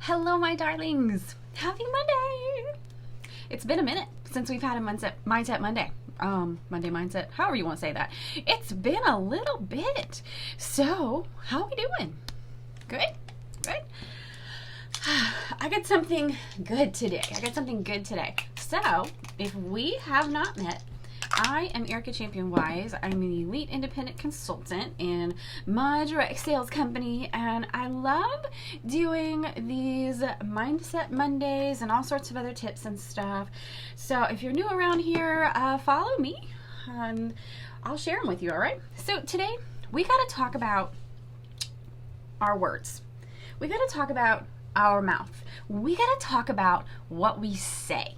Hello, my darlings. Happy Monday. It's been a minute since we've had a Mindset Monday. Monday Mindset, however you want to say that. It's been a little bit. So, how are we doing? Good? Good? I got something good today. So, if we have not met, I am Erica Champion Wise. I'm an elite independent consultant in my direct sales company, and I love doing these Mindset Mondays and all sorts of other tips and stuff. So if you're new around here, follow me and I'll share them with you, all right? So today we got to talk about our words. We got to talk about our mouth. We got to talk about what we say.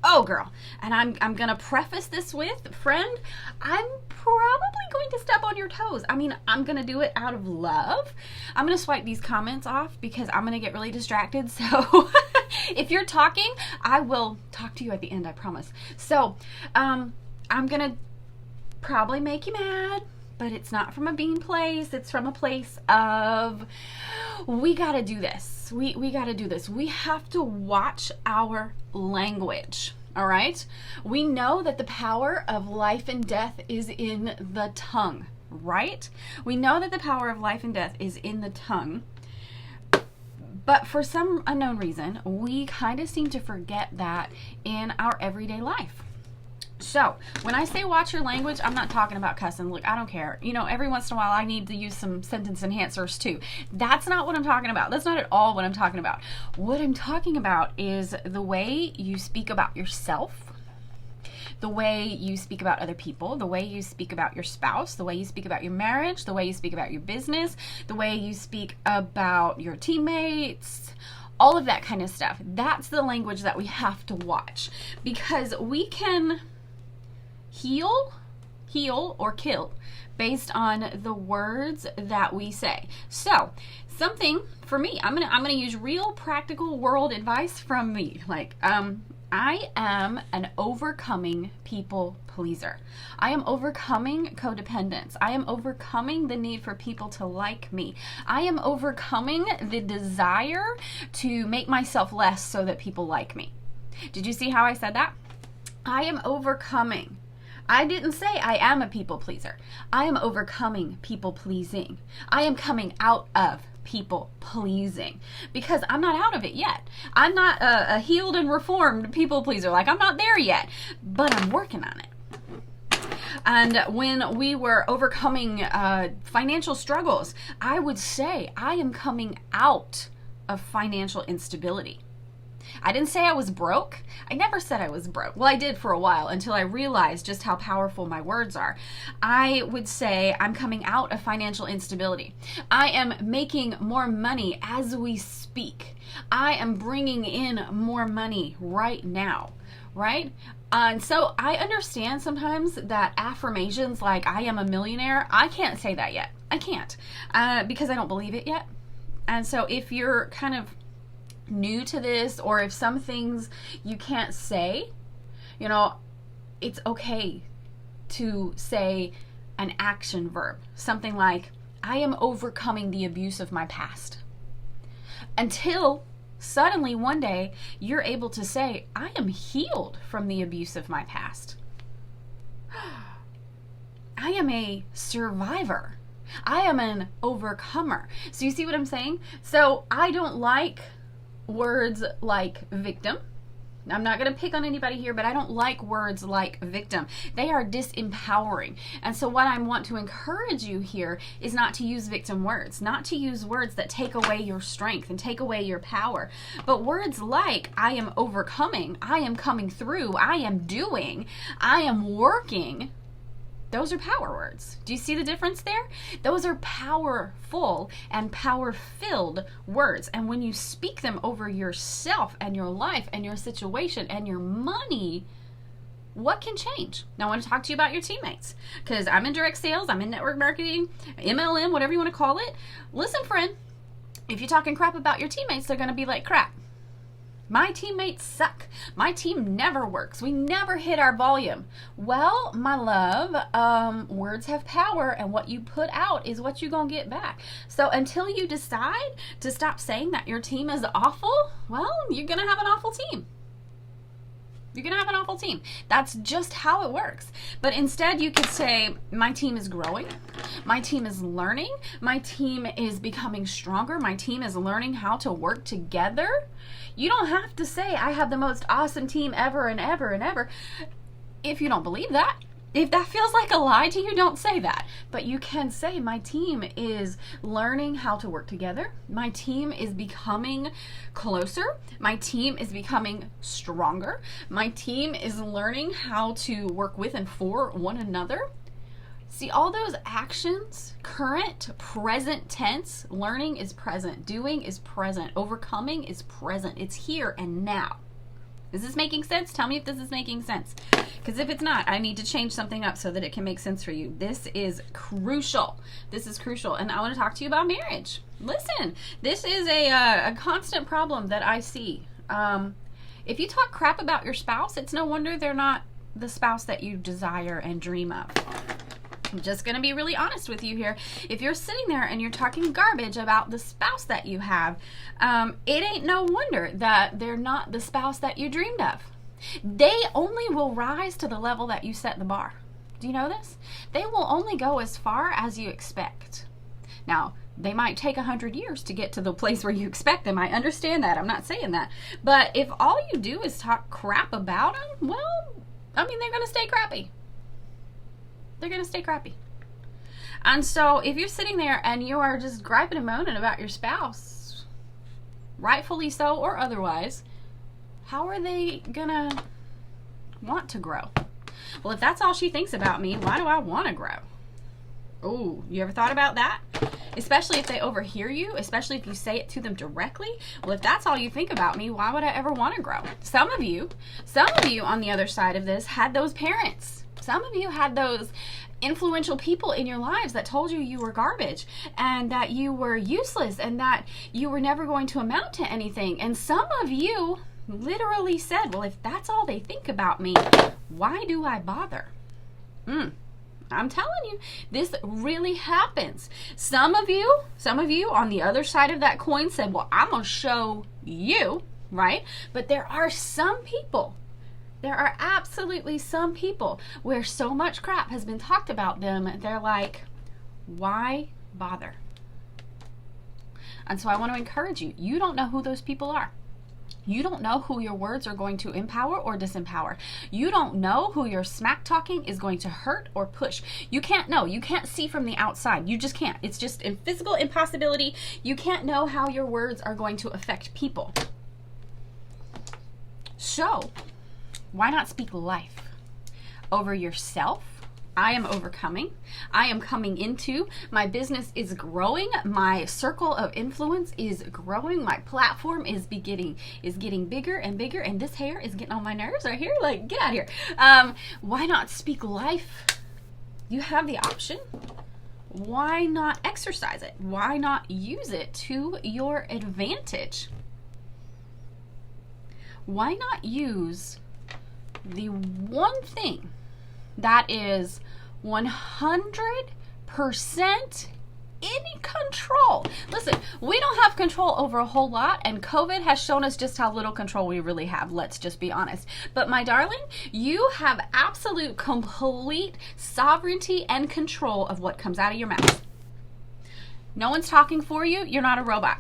Oh, girl. And I'm going to preface this with, friend, I'm probably going to step on your toes. I mean, I'm going to do it out of love. I'm going to swipe these comments off because I'm going to get really distracted. So if you're talking, I will talk to you at the end, I promise. So I'm going to probably make you mad, but it's not from a mean place. It's from a place of, we got to do this. We got to do this. We have to watch our language. All right. We know that the power of life and death is in the tongue, right? We know that the power of life and death is in the tongue. But for some unknown reason, we kind of seem to forget that in our everyday life. So when I say watch your language, I'm not talking about cussing. Look, I don't care. You know, every once in a while I need to use some sentence enhancers too. That's not what I'm talking about. That's not at all what I'm talking about. What I'm talking about is the way you speak about yourself, the way you speak about other people, the way you speak about your spouse, the way you speak about your marriage, the way you speak about your business, the way you speak about your teammates, all of that kind of stuff. That's the language that we have to watch, because we can heal or kill based on the words that we say. So something for me, I'm gonna use real practical world advice from me. Like I am an overcoming people pleaser. I am overcoming codependence. I am overcoming the need for people to like me. I am overcoming the desire to make myself less so that people like me. Did you see how I said that? I am overcoming. I didn't say I am a people pleaser. I am overcoming people pleasing. I am coming out of people pleasing because I'm not out of it yet. I'm not a healed and reformed people pleaser. Like, I'm not there yet, but I'm working on it. And when we were overcoming financial struggles, I would say I am coming out of financial instability. I didn't say I was broke. I never said I was broke. Well, I did for a while until I realized just how powerful my words are. I would say I'm coming out of financial instability. I am making more money as we speak. I am bringing in more money right now, right? And so I understand sometimes that affirmations like I am a millionaire, I can't say that yet. I can't because I don't believe it yet. And so if you're kind of new to this, or if some things you can't say, you know, it's okay to say an action verb. Something like, I am overcoming the abuse of my past. Until suddenly one day you're able to say, I am healed from the abuse of my past. I am a survivor. I am an overcomer. So you see what I'm saying? So I don't like words like victim. I'm not going to pick on anybody here, but I don't like words like victim. They are disempowering. And so what I want to encourage you here is not to use victim words, not to use words that take away your strength and take away your power, but words like I am overcoming, I am coming through, I am doing, I am working. Those are power words. Do you see the difference there? Those are powerful and power-filled words. And when you speak them over yourself and your life and your situation and your money, what can change? Now I want to talk to you about your teammates, because I'm in direct sales, I'm in network marketing, MLM, whatever you want to call it. Listen, friend, if you're talking crap about your teammates, they're going to be like crap. My teammates suck. My team never works. We never hit our volume. Well, my love, words have power, and what you put out is what you're going to get back. So until you decide to stop saying that your team is awful, well, you're going to have an awful team. You're going to have an awful team. That's just how it works. But instead, you could say, my team is growing. My team is learning. My team is becoming stronger. My team is learning how to work together. You don't have to say, I have the most awesome team ever and ever and ever. If you don't believe that, if that feels like a lie to you, don't say that. But you can say, my team is learning how to work together. My team is becoming closer. My team is becoming stronger. My team is learning how to work with and for one another. See, all those actions, current, present tense, learning is present, doing is present, overcoming is present. It's here and now. Is this making sense? Tell me if this is making sense. Because if it's not, I need to change something up so that it can make sense for you. This is crucial. This is crucial. And I want to talk to you about marriage. Listen, this is a constant problem that I see. If you talk crap about your spouse, it's no wonder they're not the spouse that you desire and dream of. I'm just going to be really honest with you here. If you're sitting there and you're talking garbage about the spouse that you have, it ain't no wonder that they're not the spouse that you dreamed of. They only will rise to the level that you set the bar. Do you know this? They will only go as far as you expect. Now, they might take 100 years to get to the place where you expect them. I understand that. I'm not saying that. But if all you do is talk crap about them, well, I mean, they're going to stay crappy. They're going to stay crappy. And so if you're sitting there and you are just griping and moaning about your spouse, rightfully so or otherwise, how are they going to want to grow? Well, if that's all she thinks about me, why do I want to grow? Oh, you ever thought about that? Especially if they overhear you, especially if you say it to them directly. Well, if that's all you think about me, why would I ever want to grow? Some of you on the other side of this had those parents. Some of you had those influential people in your lives that told you you were garbage and that you were useless and that you were never going to amount to anything. And some of you literally said, well, if that's all they think about me, why do I bother? I'm telling you, this really happens. Some of you on the other side of that coin said, well, I'm going to show you, right? But there are some people, there are absolutely some people where so much crap has been talked about them, they're like, why bother? And so I want to encourage you, you don't know who those people are. You don't know who your words are going to empower or disempower. You don't know who your smack talking is going to hurt or push. You can't know. You can't see from the outside. You just can't. It's just a physical impossibility. You can't know how your words are going to affect people. So, why not speak life over yourself? I am overcoming. I am coming into. My business is growing. My circle of influence is growing. My platform is getting bigger and bigger. And this hair is getting on my nerves right here. Like, get out of here. Why not speak life? You have the option. Why not exercise it? Why not use it to your advantage? Why not use the one thing that is 100% in control? Listen, we don't have control over a whole lot, and COVID has shown us just how little control we really have. Let's just be honest. But my darling, you have absolute, complete sovereignty and control of what comes out of your mouth. No one's talking for you. You're not a robot.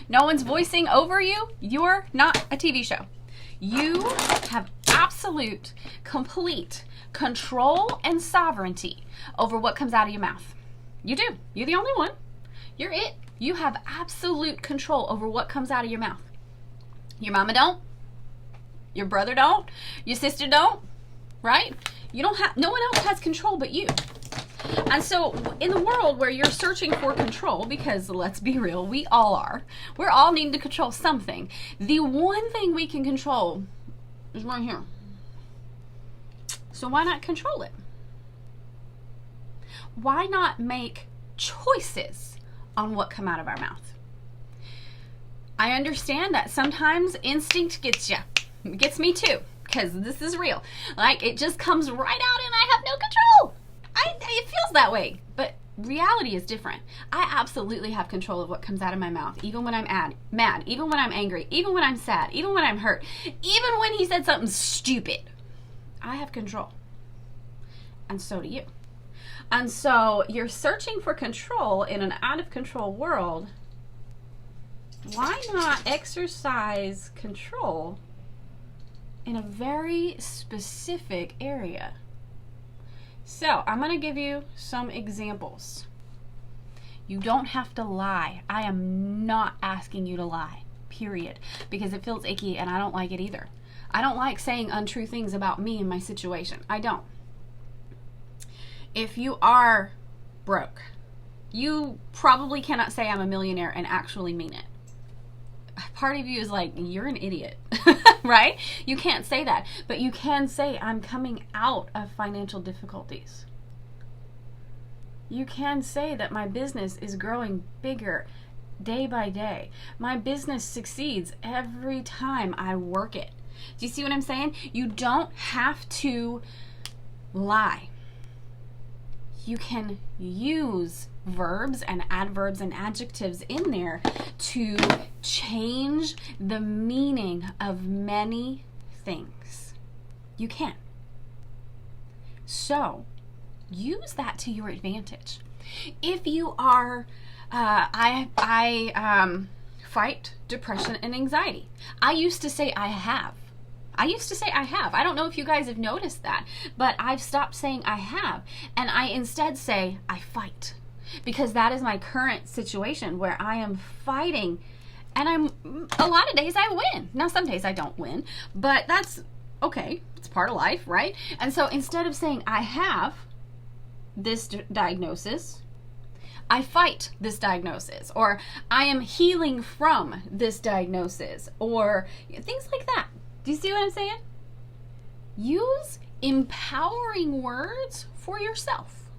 No one's voicing over you. You're not a TV show. You have absolute, complete control and sovereignty over what comes out of your mouth. You do. You're the only one. You're it. You have absolute control over what comes out of your mouth. Your mama don't. Your brother don't. Your sister don't. Right? You don't have, no one else has control but you. And so in the world where you're searching for control, because let's be real, we all are. We're all needing to control something. The one thing we can control is right here. So why not control it? Why not make choices on what come out of our mouth? I understand that sometimes instinct gets you. It gets me too, because this is real. Like, it just comes right out and I have no control. It feels that way. But reality is different. I absolutely have control of what comes out of my mouth, even when I'm mad, even when I'm angry, even when I'm sad, even when I'm hurt, even when he said something stupid. I have control. And so do you. And so you're searching for control in an out of control world. Why not exercise control in a very specific area? So I'm going to give you some examples. You don't have to lie. I am not asking you to lie, period, because it feels icky and I don't like it either. I don't like saying untrue things about me and my situation. I don't. If you are broke, you probably cannot say I'm a millionaire and actually mean it. Part of you is like, you're an idiot, right? You can't say that, but you can say I'm coming out of financial difficulties. You can say that my business is growing bigger day by day. My business succeeds every time I work it. Do you see what I'm saying? You don't have to lie. You can use verbs and adverbs and adjectives in there to change the meaning of many things. You can. So use that to your advantage. If you are, I fight depression and anxiety. I used to say I have. I don't know if you guys have noticed that, but I've stopped saying I have, and I instead say I fight, because that is my current situation where I am fighting, and a lot of days I win. Now, some days I don't win, but that's okay. It's part of life, right? And so instead of saying I have this diagnosis, I fight this diagnosis, or I am healing from this diagnosis, or things like that. Do you see what I'm saying? Use empowering words for yourself.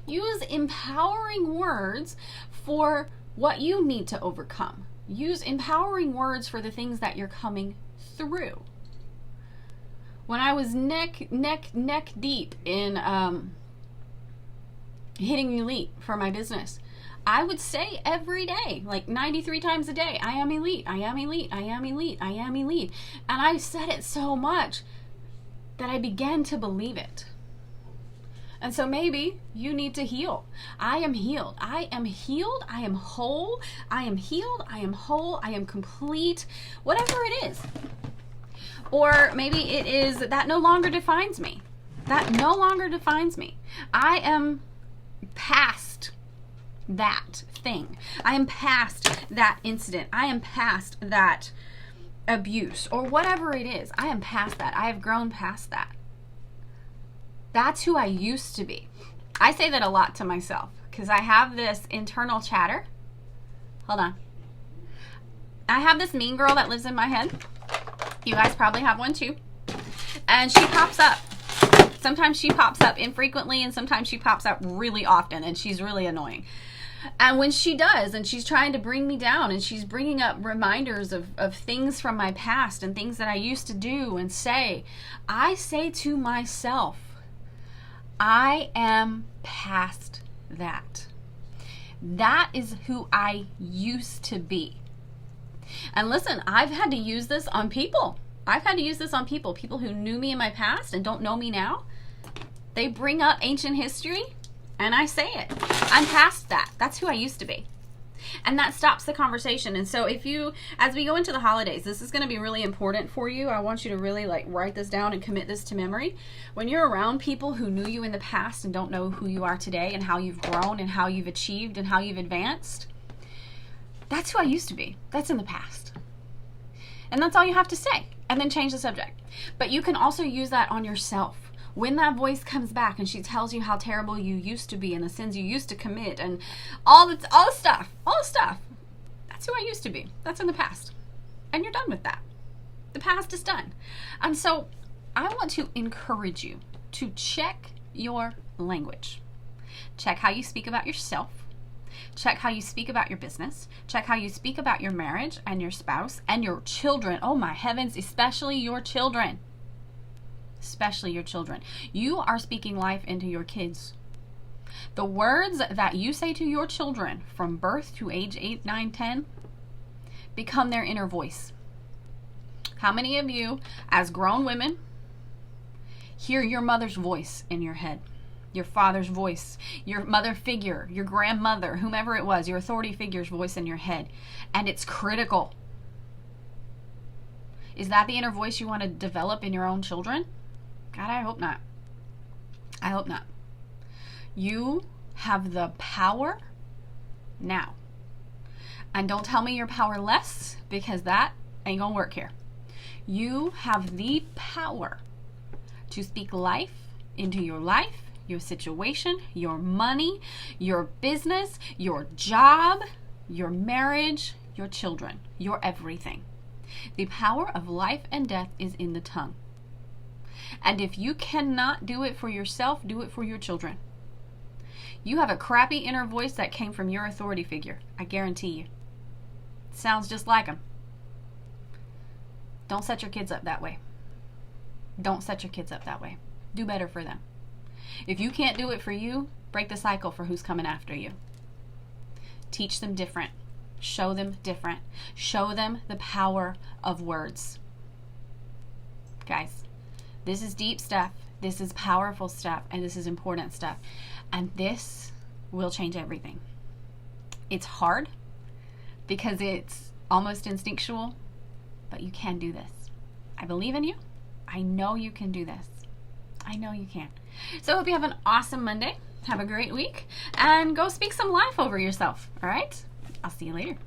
Use empowering words for what you need to overcome. Use empowering words for the things that you're coming through. When I was neck deep in hitting elite for my business, I would say every day, like 93 times a day, I am elite, I am elite, I am elite, I am elite. And I said it so much that I began to believe it. And so maybe you need to heal. I am healed. I am healed. I am whole. I am healed. I am whole. I am complete. Whatever it is. Or maybe it is that no longer defines me. That no longer defines me. I am past that thing. I am past that incident. I am past that abuse, or whatever it is. I am past that. I have grown past that. That's who I used to be. I say that a lot to myself because I have this internal chatter. Hold on. I have this mean girl that lives in my head. You guys probably have one too. And she pops up. Sometimes she pops up infrequently, and sometimes she pops up really often, and she's really annoying. And when she does, and she's trying to bring me down, and she's bringing up reminders of things from my past and things that I used to do and say, I say to myself, I am past that. That is who I used to be. And listen, I've had to use this on people. People who knew me in my past and don't know me now. They bring up ancient history, and I say it. I'm past that. That's who I used to be. And that stops the conversation. And so as we go into the holidays, this is going to be really important for you. I want you to really write this down and commit this to memory. When you're around people who knew you in the past and don't know who you are today and how you've grown and how you've achieved and how you've advanced, that's who I used to be. That's in the past. And that's all you have to say. And then change the subject. But you can also use that on yourself. When that voice comes back and she tells you how terrible you used to be and the sins you used to commit and all the stuff, that's who I used to be. That's in the past. And you're done with that. The past is done. And so I want to encourage you to check your language. Check how you speak about yourself. Check how you speak about your business. Check how you speak about your marriage and your spouse and your children. Oh my heavens, especially your children. Especially your children. You are speaking life into your kids. The words that you say to your children from birth to age 8, 9, 10 become their inner voice. How many of you, as grown women, hear your mother's voice in your head? Your father's voice, your mother figure, your grandmother, whomever it was, your authority figure's voice in your head. And it's critical. Is that the inner voice you want to develop in your own children? God, I hope not. I hope not. You have the power now. And don't tell me you're powerless, because that ain't gonna work here. You have the power to speak life into your life, your situation, your money, your business, your job, your marriage, your children, your everything. The power of life and death is in the tongue. And if you cannot do it for yourself, do it for your children. You have a crappy inner voice that came from your authority figure. I guarantee you. It sounds just like them. Don't set your kids up that way. Don't set your kids up that way. Do better for them. If you can't do it for you, break the cycle for who's coming after you. Teach them different. Show them different. Show them the power of words. Guys, this is deep stuff. This is powerful stuff. And this is important stuff. And this will change everything. It's hard because it's almost instinctual, but you can do this. I believe in you. I know you can do this. I know you can. So I hope you have an awesome Monday. Have a great week. And go speak some life over yourself. All right? I'll see you later.